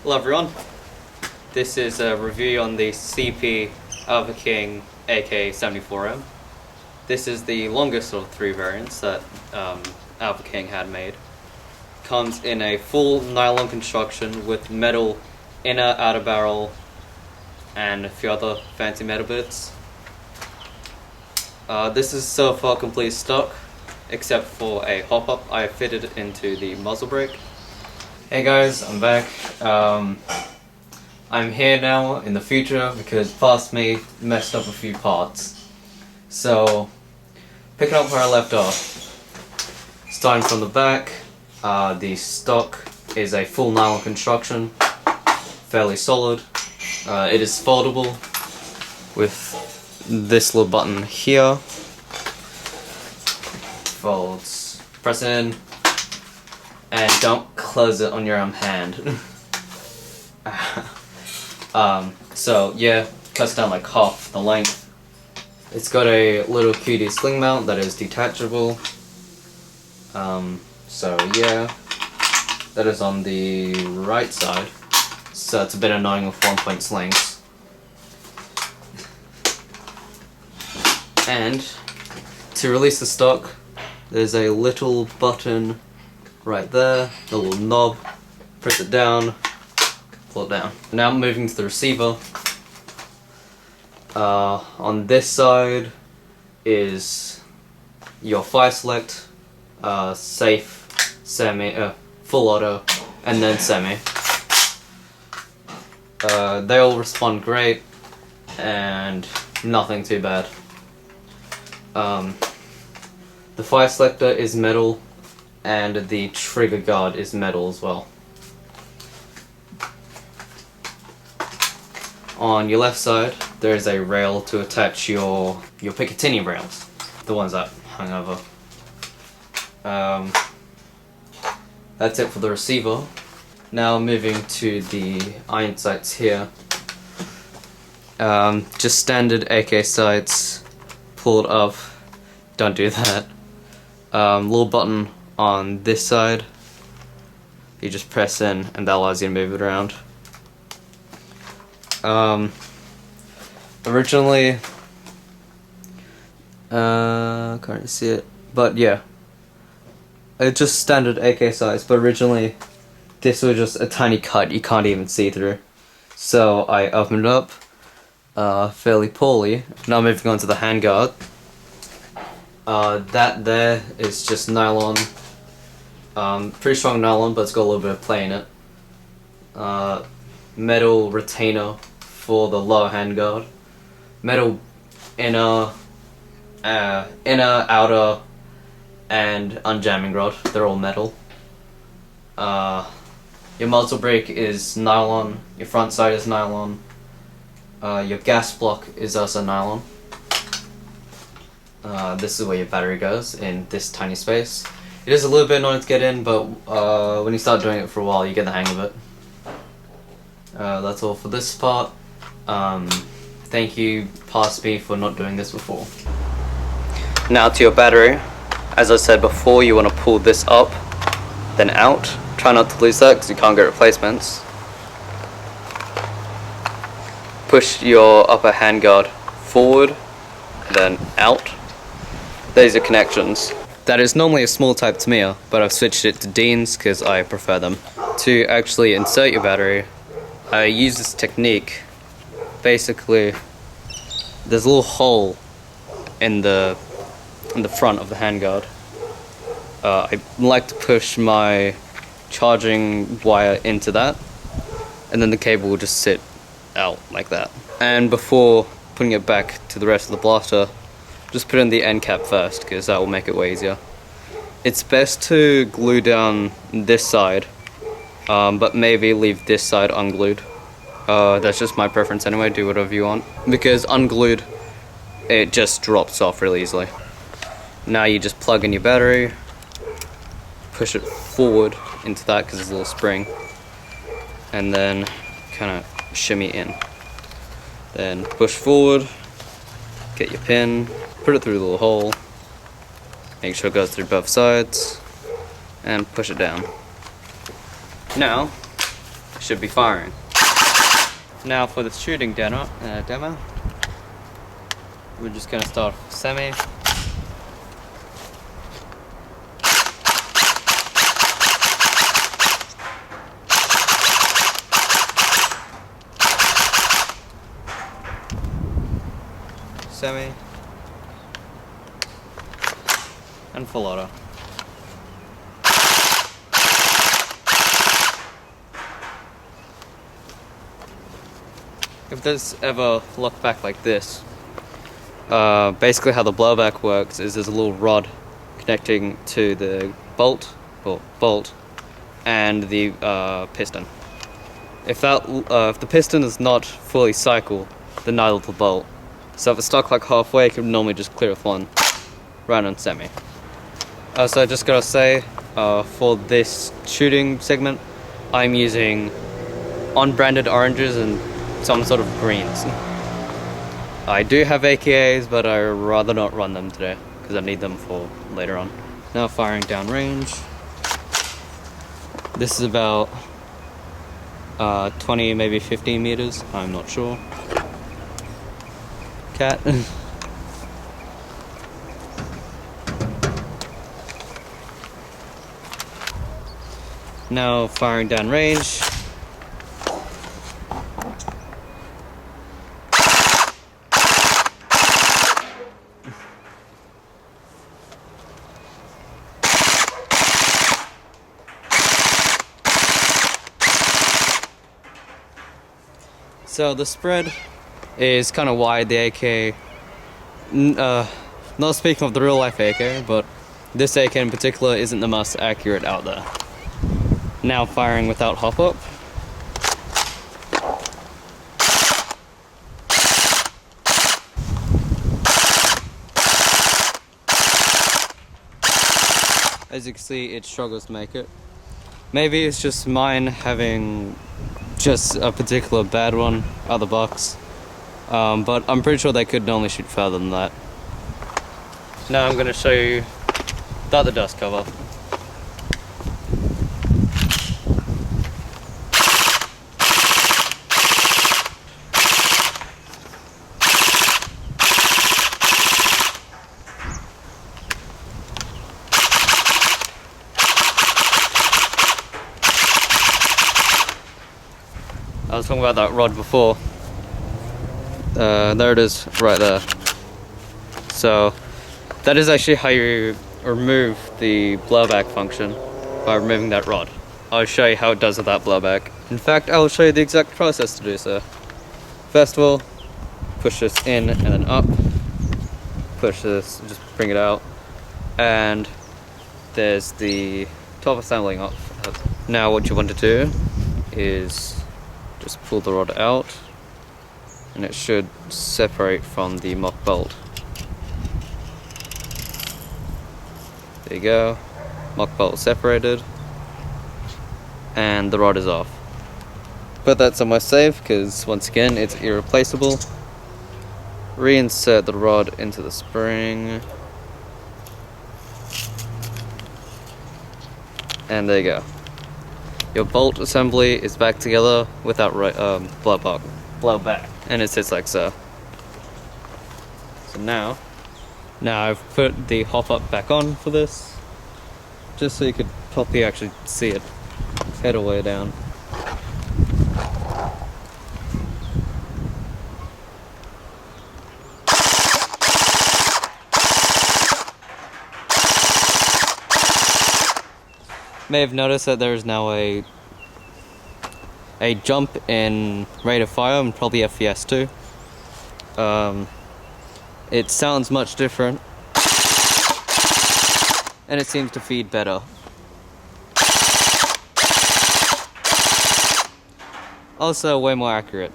Hello everyone, this is a review on the CP Alpha King AK74M. This is the longest of the three variants that Alpha King had made. Comes in a full nylon construction with metal inner, outer barrel, and a few other fancy metal bits. This is so far complete stock, except for a hop-up I fitted into the muzzle brake. Hey guys, I'm back. I'm here now in the future because past me messed up a few parts. So, picking up where I left off. Starting from the back, the stock is a full nylon construction, fairly solid. It is foldable with this little button here. Folds, press in, and don't close it on your own hand. So yeah, cuts down like half the length. It's got a little cutie sling mount that is detachable. So yeah, that is on the right side. So it's a bit annoying with 1-point slings. And to release the stock, there's a little button right there, the little knob. Press it down, pull it down. Now I'm moving to the receiver. On this side is your fire select, safe, semi, full auto, and then semi. They all respond great, and nothing too bad. The fire selector is metal, and the trigger guard is metal as well. On your left side, there is a rail to attach your Picatinny rails, the ones that hung over. That's it for the receiver. Now moving to the iron sights here. Just standard AK sights, pulled up. Don't do that. Little button on this side. You just press in, and that allows you to move it around. Originally, can't really see it, but yeah, it's just standard AK size. But originally, this was just a tiny cut you can't even see through. So I opened it up, fairly poorly. Now moving on to the handguard. That there is just nylon. Pretty strong nylon, but it's got a little bit of play in it. Metal retainer for the lower handguard. Metal inner, outer, and unjamming rod. They're all metal. Your muzzle brake is nylon. Your front side is nylon. Your gas block is also nylon. This is where your battery goes, in this tiny space. It is a little bit annoying to get in, but when you start doing it for a while, you get the hang of it. That's all for this part. Thank you, past me, for not doing this before. Now to your battery. As I said before, you want to pull this up, then out. Try not to lose that because you can't get replacements. Push your upper handguard forward, then out. These are connections. That is normally a small type Tamiya, but I've switched it to Dean's because I prefer them. To actually insert your battery, I use this technique. Basically, there's a little hole in the front of the handguard. I like to push my charging wire into that, and then the cable will just sit out like that. And before putting it back to the rest of the blaster, just put in the end cap first, because that will make it way easier. It's best to glue down this side, but maybe leave this side unglued. That's just my preference anyway, do whatever you want. Because unglued, it just drops off really easily. Now you just plug in your battery, push it forward into that because there's a little spring, and then kind of shimmy in. Then push forward, get your pin, put it through the little hole, make sure it goes through both sides, and push it down. Now, should be firing. Now for the shooting demo, we're just going to start semi. Semi and full auto. If there's ever look back like this, basically how the blowback works is there's a little rod connecting to the bolt and the piston. If the piston is not fully cycled, then neither will the bolt. So if it's stuck like halfway, it can normally just clear with one, right on semi. So I just gotta say, for this shooting segment, I'm using unbranded oranges and some sort of greens. I do have AKAs, but I'd rather not run them today, because I need them for later on. Now firing down range. This is about 20, maybe 15 meters, I'm not sure. Cat. Now firing down range. So the spread is kind of wide, the AK, not speaking of the real life AK, but this AK in particular isn't the most accurate out there. Now firing without hop up. As you can see, it struggles to make it. Maybe it's just mine having just a particular bad one out of the box. But I'm pretty sure they could only shoot further than that. Now I'm going to show you the other dust cover. I was talking about that rod before. There it is, right there. So that is actually how you remove the blowback function, by removing that rod. I'll show you how it does with that blowback. In fact, I will show you the exact process to do so. First of all, push this in and then up. Push this, just bring it out. And there's the top assembling off. Now what you want to do is just pull the rod out, and it should separate from the mock bolt. There you go, mock bolt separated, and the rod is off. Put that somewhere safe, because once again it's irreplaceable. Reinsert the rod into the spring, and there you go. Your bolt assembly is back together without blowback, and it sits like so. So now I've put the hop up back on for this, just so you could properly actually see it head all the way down. May have noticed that there is now a jump in rate of fire, and probably FPS too. It sounds much different, and it seems to feed better. Also, way more accurate.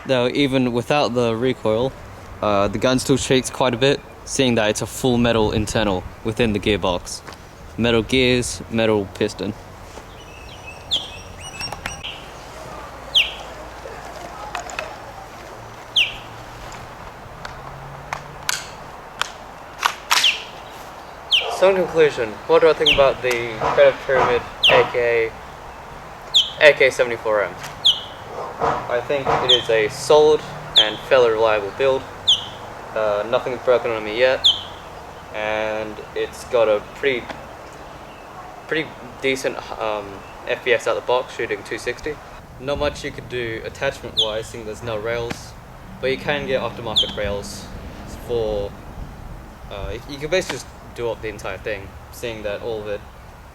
Though even without the recoil, the gun still shakes quite a bit, seeing that it's a full metal internal within the gearbox. Metal gears, metal piston. So in conclusion, what do I think about the credit pyramid AKA AK74M? I think it is a solid and fairly reliable build. Nothing's broken on me yet, and it's got a pretty decent FPS out the box, shooting 260. Not much you could do attachment wise, seeing there's no rails, but you can get aftermarket rails for you can basically just do up the entire thing, seeing that all of it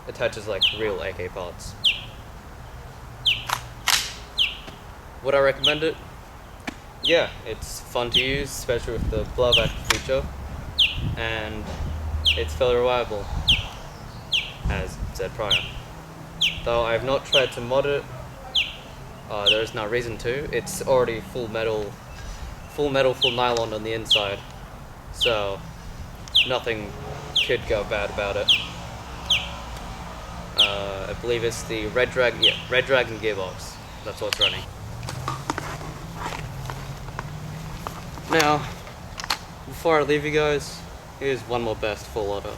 attaches like real AK parts. Would I recommend it? Yeah, it's fun to use, especially with the blowback feature, and it's fairly reliable, as said prior. Though I have not tried to mod it, there is no reason to. It's already full metal, full nylon on the inside, so nothing could go bad about it. I believe it's the Red Dragon gearbox. That's what's running. Now, before I leave you guys, here's one more best full order.